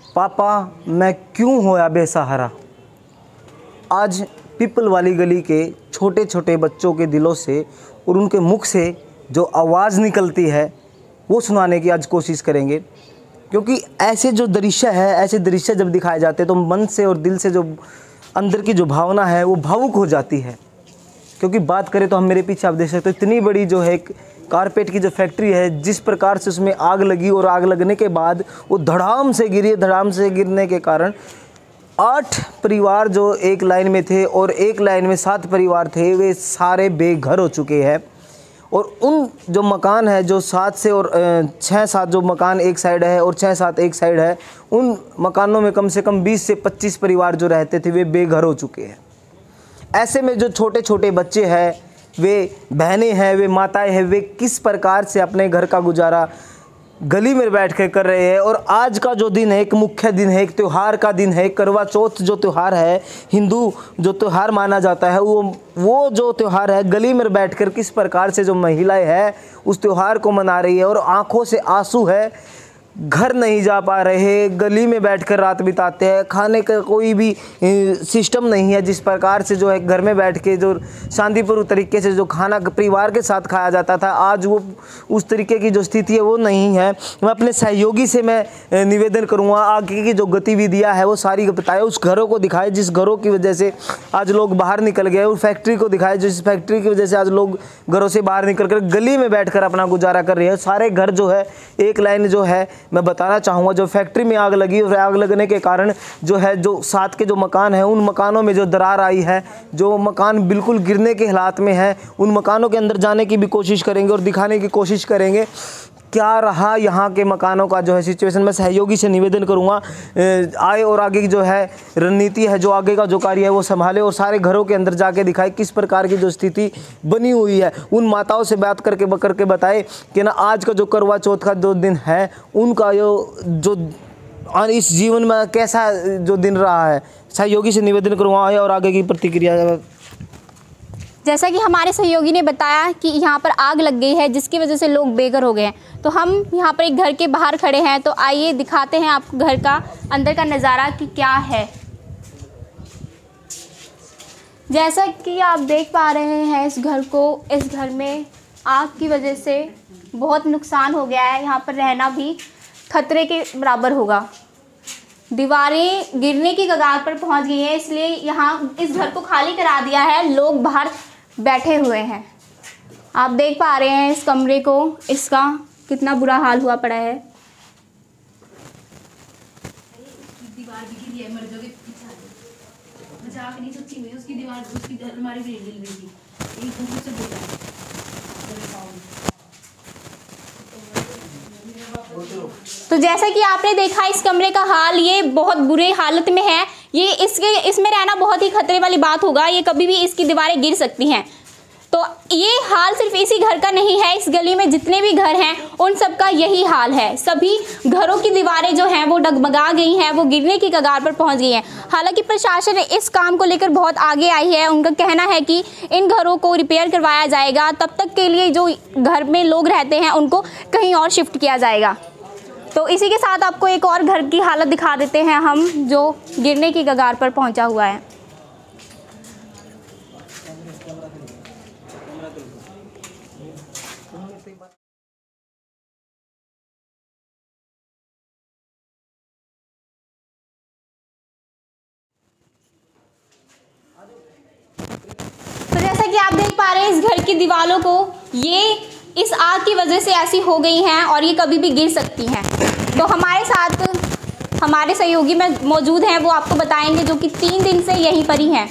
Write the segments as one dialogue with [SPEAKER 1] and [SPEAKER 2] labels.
[SPEAKER 1] पापा मैं क्यों होया बेसहारा। आज पीपल वाली गली के छोटे छोटे बच्चों के दिलों से और उनके मुख से जो आवाज़ निकलती है वो सुनाने की आज कोशिश करेंगे, क्योंकि ऐसे जो दृश्य है, ऐसे दृश्य जब दिखाए जाते हैं तो मन से और दिल से जो अंदर की जो भावना है वो भावुक हो जाती है। क्योंकि बात करें तो हम मेरे पीछे आप देख सकते हो इतनी बड़ी जो है कारपेट की जो फैक्ट्री है, जिस प्रकार से उसमें आग लगी और आग लगने के बाद वो धड़ाम से गिरी। धड़ाम से गिरने के कारण 8 परिवार जो एक लाइन में थे और एक लाइन में 7 परिवार थे, वे सारे बेघर हो चुके हैं। और उन जो मकान है जो 7 से और 6-7 जो मकान एक साइड है और 6-7 एक साइड है, उन मकानों में कम से कम 20 से 25 परिवार जो रहते थे वे बेघर हो चुके हैं। ऐसे में जो छोटे छोटे बच्चे हैं, वे बहनें हैं, वे माताएं हैं, वे किस प्रकार से अपने घर का गुजारा गली में बैठ कर रहे हैं। और आज का जो दिन है एक मुख्य दिन है, एक त्यौहार का दिन है। करवा चौथ जो त्यौहार है, हिंदू जो त्यौहार माना जाता है, वो जो त्यौहार है गली में बैठकर किस प्रकार से जो महिलाएं हैं उस त्यौहार को मना रही है। और आंखों से आंसू है, घर नहीं जा पा रहे, गली में बैठकर रात बिताते हैं, खाने का कोई भी सिस्टम नहीं है। जिस प्रकार से जो है घर में बैठ के जो शांतिपूर्ण तरीके से जो खाना परिवार के साथ खाया जाता था, आज वो उस तरीके की जो स्थिति है वो नहीं है। मैं अपने सहयोगी से मैं निवेदन करूँगा आगे की जो गतिविधियाँ है वो सारी बताए, उस घरों को दिखाए जिस घरों की वजह से आज लोग बाहर निकल गए, उस फैक्ट्री को दिखाए जिस फैक्ट्री की वजह से आज लोग घरों से बाहर निकल कर गली में बैठ कर अपना गुजारा कर रहे हैं। सारे घर जो है एक लाइन जो है मैं बताना चाहूँगा, जो फैक्ट्री में आग लगी और आग लगने के कारण जो है जो 7 के जो मकान हैं उन मकानों में जो दरार आई है, जो मकान बिल्कुल गिरने के हालात में है, उन मकानों के अंदर जाने की भी कोशिश करेंगे और दिखाने की कोशिश करेंगे क्या रहा यहाँ के मकानों का जो है सिचुएशन। मैं सहयोगी से निवेदन करूँगा आए और आगे की जो है रणनीति है, जो आगे का जो कार्य है वो संभाले और सारे घरों के अंदर जाके दिखाए किस प्रकार की जो स्थिति बनी हुई है। उन माताओं से बात करके बताए कि ना आज का जो करवा चौथ का जो दिन है उनका जो इस जीवन में कैसा जो दिन रहा है। सहयोगी से निवेदन करूँगा आए और आगे की प्रतिक्रिया।
[SPEAKER 2] जैसा कि हमारे सहयोगी ने बताया कि यहाँ पर आग लग गई है जिसकी वजह से लोग बेघर हो गए हैं, तो हम यहाँ पर एक घर के बाहर खड़े हैं, तो आइए दिखाते हैं आपको घर का अंदर का नज़ारा कि क्या है। जैसा कि आप देख पा रहे हैं इस घर को, इस घर में आग की वजह से बहुत नुकसान हो गया है। यहाँ पर रहना भी खतरे के बराबर होगा। दीवारें गिरने की कगार पर पहुँच गई हैं, इसलिए यहाँ इस घर को खाली करा दिया है। लोग बाहर बैठे हुए हैं। आप देख पा रहे हैं इस कमरे को, इसका कितना बुरा हाल हुआ पड़ा है।
[SPEAKER 3] दीवार भी गिरी है, मर जाओगे पीछे मजाक नहीं, सच्ची में उसकी दीवार उसकी हमारी भी गिर गई थी। एक दूसरे से बोला
[SPEAKER 2] तो जैसा कि आपने देखा इस कमरे का हाल, ये बहुत बुरे हालत में है। ये इसमें रहना बहुत ही खतरे वाली बात होगा। ये कभी भी इसकी दीवारें गिर सकती हैं। तो ये हाल सिर्फ इसी घर का नहीं है, इस गली में जितने भी घर हैं उन सब का यही हाल है। सभी घरों की दीवारें जो हैं वो डगमगा गई हैं, वो गिरने की कगार पर पहुंच गई हैं। हालांकि प्रशासन इस काम को लेकर बहुत आगे आई है। उनका कहना है कि इन घरों को रिपेयर करवाया जाएगा, तब तक के लिए जो घर में लोग रहते हैं उनको कहीं और शिफ्ट किया जाएगा। तो इसी के साथ आपको एक और घर की हालत दिखा देते हैं हम, जो गिरने की कगार पर पहुंचा हुआ है। तो जैसा कि आप देख पा रहे हैं इस घर की दीवारों को, ये इस आग की वजह से ऐसी हो गई हैं और ये कभी भी गिर सकती हैं। तो हमारे साथ हमारे सहयोगी में मौजूद हैं, वो आपको बताएंगे, जो कि 3 दिन से यहीं पर ही हैं।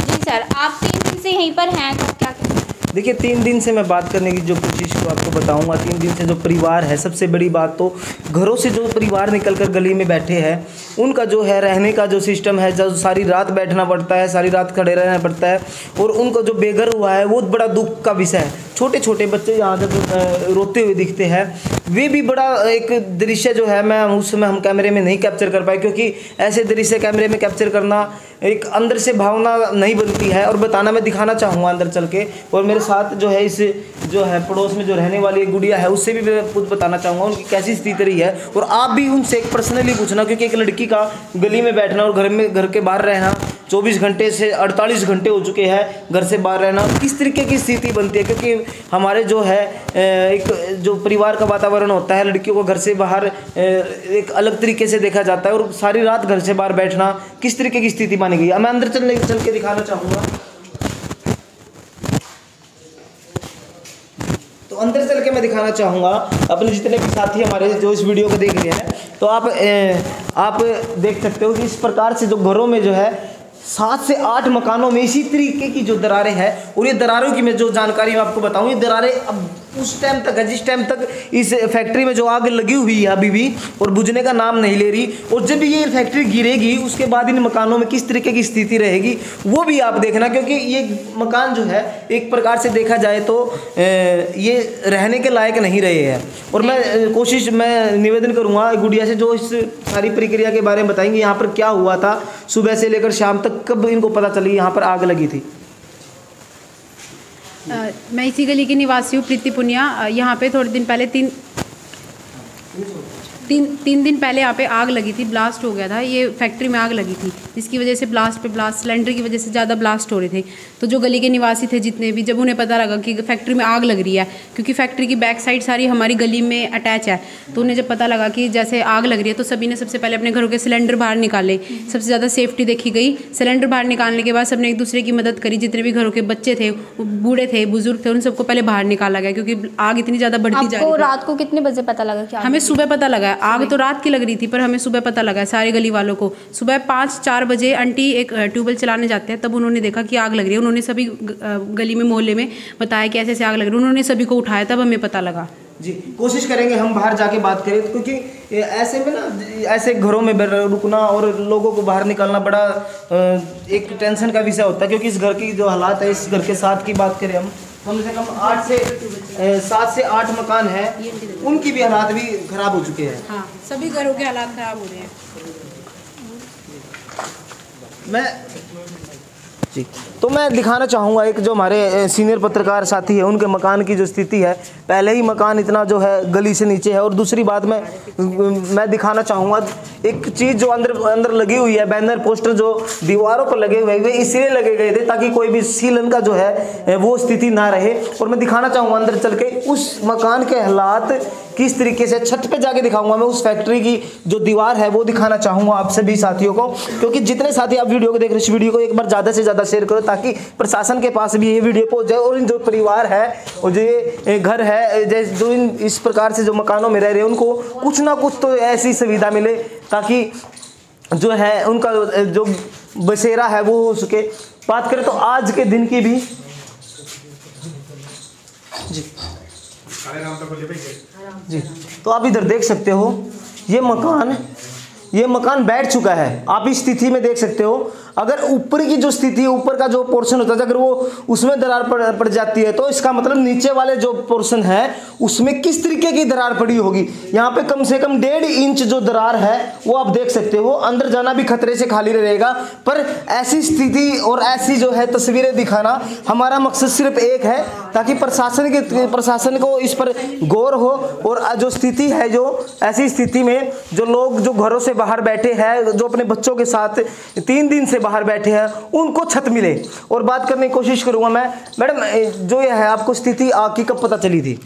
[SPEAKER 2] जी सर, आप 3 दिन से यहीं पर हैं, तो क्या कहें?
[SPEAKER 1] देखिए 3 दिन से मैं बात करने की जो कोशिश को आपको बताऊंगा। 3 दिन से जो परिवार है, सबसे बड़ी बात तो घरों से जो परिवार निकलकर गली में बैठे हैं उनका जो है रहने का जो सिस्टम है, जो सारी रात बैठना पड़ता है, सारी रात खड़े रहना पड़ता है और उनको जो बेघर हुआ है वो बड़ा दुख का विषय है। छोटे छोटे बच्चे यहाँ जब रोते हुए दिखते हैं, वे भी बड़ा एक दृश्य जो है मैं उस समय हम कैमरे में नहीं कैप्चर कर पाए, क्योंकि ऐसे दृश्य कैमरे में कैप्चर करना एक अंदर से भावना नहीं बनती है। और बताना मैं दिखाना चाहूँगा अंदर चल के, और मेरे साथ जो है इस जो है पड़ोस में जो रहने वाली एक गुड़िया है उससे भी मैं खुद बताना चाहूँगा उनकी कैसी स्थिति रही है। और आप भी उनसे एक पर्सनली पूछना, क्योंकि एक लड़की का गली में बैठना और घर के बाहर रहना 24 घंटे से 48 घंटे हो चुके हैं घर से बाहर रहना, किस तरीके की स्थिति बनती है। क्योंकि हमारे जो है एक जो परिवार का वातावरण होता है, लड़कियों को घर से बाहर एक अलग तरीके से देखा जाता है, और सारी रात घर से बाहर बैठना किस तरीके की स्थिति मानी गई है। मैं अंदर चल के दिखाना चाहूँगा। तो अंदर चल के मैं दिखाना चाहूँगा अपने जितने भी साथी हमारे जो इस वीडियो को देख रहे हैं, तो आप देख सकते हो कि इस प्रकार से जो घरों में जो है 7 से 8 मकानों में इसी तरीके की जो दरारें हैं। और ये दरारों की मैं जो जानकारी मैं आपको बताऊं, ये दरारें अब उस टाइम तक है जिस टाइम तक इस फैक्ट्री में जो आग लगी हुई है अभी भी, और बुझने का नाम नहीं ले रही। और जब ये फैक्ट्री गिरेगी उसके बाद इन मकानों में किस तरीके की स्थिति रहेगी वो भी आप देखना, क्योंकि ये मकान जो है एक प्रकार से देखा जाए तो ये रहने के लायक नहीं रहे हैं। और मैं निवेदन करूँगा गुड़िया से जो इस सारी प्रक्रिया के बारे में बताएंगे, यहाँ पर क्या हुआ था सुबह से लेकर शाम तक, कब इनको पता चली यहाँ पर आग लगी थी।
[SPEAKER 3] मैं इसी गली की निवासी हूँ, प्रीति पुनिया। यहाँ पे थोड़े दिन पहले तीन दिन पहले यहाँ पे आग लगी थी, ब्लास्ट हो गया था। ये फैक्ट्री में आग लगी थी जिसकी वजह से ब्लास्ट पे ब्लास्ट, सिलेंडर की वजह से ज़्यादा ब्लास्ट हो रहे थे। तो जो गली के निवासी थे जितने भी, जब उन्हें पता लगा कि फैक्ट्री में आग लग रही है, क्योंकि फैक्ट्री की बैक साइड सारी हमारी गली में अटैच है, तो उन्हें जब पता लगा कि जैसे आग लग रही है तो सभी ने सबसे पहले अपने घरों के सिलेंडर बाहर निकाले। सबसे ज़्यादा सेफ्टी देखी गई सिलेंडर बाहर निकालने के बाद सबने एक दूसरे की मदद करी। जितने भी घरों के बच्चे थे, बूढ़े थे, बुजुर्ग थे, उन सबको पहले बाहर निकाला गया, क्योंकि आग इतनी ज़्यादा बढ़ती जा रही थी।
[SPEAKER 2] रात को कितने बजे पता लगा कि
[SPEAKER 3] हमें सुबह पता लगा। आग तो रात की लग रही थी पर हमें सुबह पता लगा सारे गली वालों को। सुबह 5-4 बजे आंटी एक ट्यूबवेल चलाने जाते हैं, तब उन्होंने देखा कि आग लग रही है। उन्होंने सभी गली में मोहल्ले में बताया कि ऐसे ऐसे आग लग रही है। उन्होंने सभी को उठाया, तब हमें पता लगा।
[SPEAKER 1] जी, कोशिश करेंगे हम बाहर जाके बात करें, क्योंकि ऐसे में ना ऐसे घरों में रुकना और लोगों को बाहर निकालना बड़ा एक टेंशन का विषय होता है। क्योंकि इस घर की जो हालात है, इस घर के साथ की बात करें हम, कम से कम 7 से 8 मकान हैं, उनकी भी हालात भी खराब हो चुके हैं।
[SPEAKER 3] हाँ, सभी घरों के हालात खराब हो रहे हैं।
[SPEAKER 1] तो मैं दिखाना चाहूँगा एक जो हमारे सीनियर पत्रकार साथी है, उनके मकान की जो स्थिति है। पहले ही मकान इतना जो है गली से नीचे है, और दूसरी बात मैं दिखाना चाहूँगा एक चीज़ जो अंदर लगी हुई है, बैनर पोस्टर जो दीवारों पर लगे हुए इसलिए लगे गए थे ताकि कोई भी सीलन का जो है वो स्थिति ना रहे। और मैं दिखाना चाहूँगा अंदर चल के उस मकान के हालात किस तरीके से, छत पे जाके दिखाऊंगा मैं उस फैक्ट्री की जो दीवार है वो दिखाना चाहूँगा आप सभी साथियों को। क्योंकि जितने साथी आप वीडियो को देख रहे हैं, इस वीडियो को एक बार ज़्यादा से ज़्यादा शेयर करो ताकि प्रशासन के पास भी ये वीडियो पहुँच जाए, और इन जो परिवार है और जो ये घर है, जैसे जो इस प्रकार से जो मकानों में रह रहे हैं, उनको कुछ ना कुछ तो ऐसी सुविधा मिले ताकि जो है उनका जो बसेरा है वो हो सके। बात करें तो आज के दिन की भी जी, तो आप इधर देख सकते हो ये मकान बैठ चुका है। आप इस स्थिति में देख सकते हो। अगर ऊपर की जो स्थिति है, ऊपर का जो पोर्शन होता है, अगर वो उसमें दरार पड़ जाती है तो इसका मतलब नीचे वाले जो पोर्शन है उसमें किस तरीके की दरार पड़ी होगी। यहाँ पे कम से कम 1.5 इंच जो दरार है वो आप देख सकते हो। अंदर जाना भी खतरे से खाली रहेगा। पर ऐसी स्थिति और ऐसी जो है तस्वीरें दिखाना हमारा मकसद सिर्फ एक है, ताकि प्रशासन को इस पर गौर हो। और जो स्थिति है, जो ऐसी स्थिति में जो लोग जो घरों से बाहर बैठे हैं, जो अपने बच्चों के साथ 3 दिन से बाहर बैठे हैं, उनको छत मिले। और बात करने की कोशिश करूंगा मैं। मैडम, जो ये है आपको स्थिति आग की कब पता चली थी?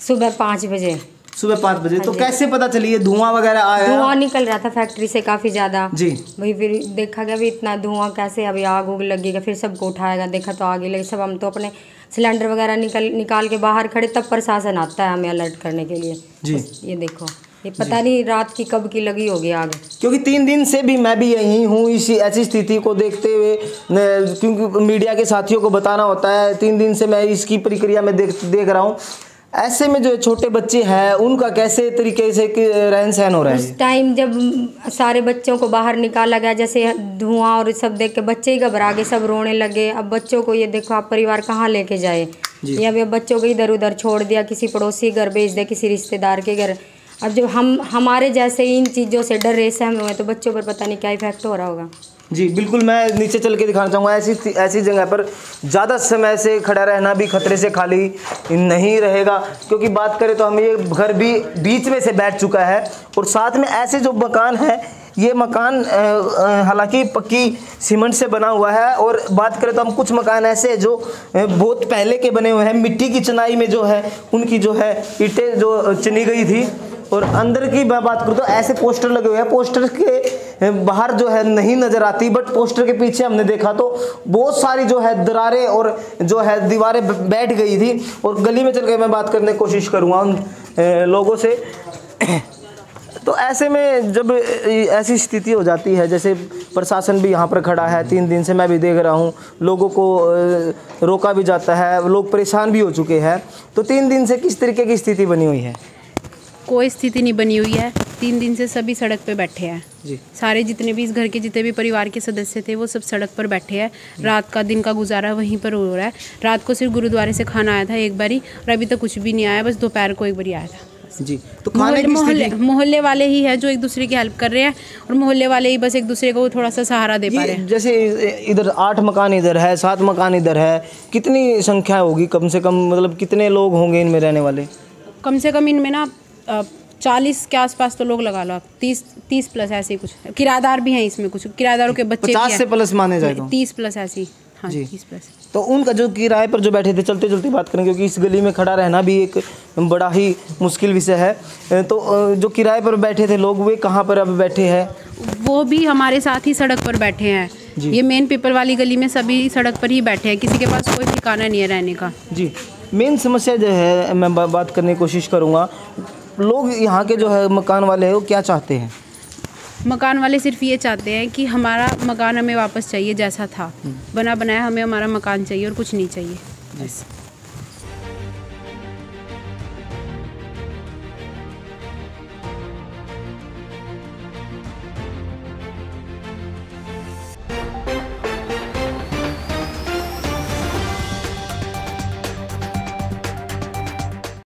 [SPEAKER 4] सुबह 5 बजे।
[SPEAKER 1] सुबह 5 बजे। तो कैसे पता चली? ये धुआं वगैरह आया?
[SPEAKER 4] धुआं निकल रहा था फैक्ट्री से काफ़ी ज़्यादा
[SPEAKER 1] जी।
[SPEAKER 4] भाई फिर देखा गया भी इतना धुआं कैसे, अभी आग उग लगेगा, फिर सबको उठाएगा। देखा तो आग लगी। सब हम तो अपने सिलेंडर वगैरह निकाल के बाहर खड़े, तब प्रशासन आता है हमें अलर्ट करने के लिए।
[SPEAKER 1] जी,
[SPEAKER 4] ये देखो, ये पता नहीं रात की कब की लगी होगी आग।
[SPEAKER 1] क्योंकि 3 दिन से भी मैं भी यहीं हूँ इसी ऐसी स्थिति को देखते हुए, क्योंकि मीडिया के साथियों को बताना होता है। 3 दिन से मैं इसकी प्रक्रिया में देख रहा हूँ। ऐसे में जो छोटे बच्चे हैं उनका कैसे तरीके से रहन सहन हो रहा है?
[SPEAKER 4] उस टाइम जब सारे बच्चों को बाहर निकाला गया, जैसे धुआं और सब देख के बच्चे ही घबरा गए, सब रोने लगे। अब बच्चों को ये देखो, आप परिवार कहाँ लेके जाए। या अभी बच्चों को इधर उधर छोड़ दिया, किसी पड़ोसी घर भेज दिया, किसी रिश्तेदार के घर। अब जब हमारे जैसे इन चीज़ों से डर रहे सहम हुए तो बच्चों पर पता नहीं क्या इफेक्ट हो रहा होगा।
[SPEAKER 1] जी बिल्कुल, मैं नीचे चल के दिखाना चाहूँगा। ऐसी जगह पर ज़्यादा समय से खड़ा रहना भी खतरे से खाली नहीं रहेगा, क्योंकि बात करें तो हम ये घर भी बीच में से बैठ चुका है और साथ में ऐसे जो मकान है, ये मकान हालांकि पक्की सीमेंट से बना हुआ है, और बात करें तो हम कुछ मकान ऐसे हैं जो बहुत पहले के बने हुए हैं, मिट्टी की चिनाई में जो है उनकी जो है ईंटें जो चुनी गई थी। और अंदर की मैं बात करूँ तो ऐसे पोस्टर लगे हुए हैं, पोस्टर के बाहर जो है नहीं नज़र आती, बट पोस्टर के पीछे हमने देखा तो बहुत सारी जो है दरारें और जो है दीवारें बैठ गई थी। और गली में चल के मैं बात करने की कोशिश करूँगा उन लोगों से। तो ऐसे में जब ऐसी स्थिति हो जाती है, जैसे प्रशासन भी यहाँ पर खड़ा है, 3 दिन से मैं भी देख रहा हूँ, लोगों को रोका भी जाता है, लोग परेशान भी हो चुके हैं। तो 3 दिन से किस तरीके की स्थिति बनी हुई है?
[SPEAKER 3] कोई स्थिति नहीं बनी हुई है। 3 दिन से सभी सड़क पे बैठे हैं
[SPEAKER 1] जी।
[SPEAKER 3] सारे जितने भी इस घर के जितने भी परिवार के सदस्य थे वो सब सड़क पर बैठे हैं। रात का दिन का गुजारा वहीं पर हो रहा है। रात को सिर्फ गुरुद्वारे से खाना आया था एक बारी, और अभी तक कुछ भी नहीं आया, बस दोपहर को एक बारी आया था।
[SPEAKER 1] जी। तो खाने की स्थिति
[SPEAKER 3] मोहल्ले वाले ही है जो एक दूसरे की हेल्प कर रहे हैं, और मोहल्ले वाले ही बस एक दूसरे को थोड़ा सा सहारा दे पा रहे हैं।
[SPEAKER 1] जैसे इधर 8 मकान इधर है, 7 मकान इधर है, कितनी संख्या होगी कम से कम, मतलब कितने लोग होंगे इनमें रहने वाले?
[SPEAKER 3] कम से कम इनमें ना 40 के आसपास तो लोग लगा लो आप, 30 प्लस ऐसे ही कुछ। किराएदार भी हैं इसमें, कुछ किराएदारों के बच्चे
[SPEAKER 1] 50 से प्लस माने जाए तो
[SPEAKER 3] 30 प्लस ऐसी। हाँ
[SPEAKER 1] जी।
[SPEAKER 3] 30 प्लस।
[SPEAKER 1] तो उनका जो किराए पर जो बैठे थे, चलते चलते बात करें क्योंकि इस गली में खड़ा रहना भी एक बड़ा ही मुश्किल विषय है। तो जो किराए पर बैठे थे लोग, वे कहाँ पर अब बैठे हैं?
[SPEAKER 3] वो भी हमारे साथ ही सड़क पर बैठे हैं। ये मेन पीपल वाली गली में सभी सड़क पर ही बैठे हैं, किसी के पास कोई ठिकाना नहीं है रहने का।
[SPEAKER 1] जी। मेन समस्या जो है, मैं बात करने की कोशिश करूँगा, लोग यहाँ के जो है मकान वाले हैं वो क्या चाहते हैं?
[SPEAKER 3] मकान वाले सिर्फ ये चाहते हैं कि हमारा मकान हमें वापस चाहिए जैसा था, बना बनाया हमें हमारा मकान चाहिए और कुछ नहीं चाहिए बस।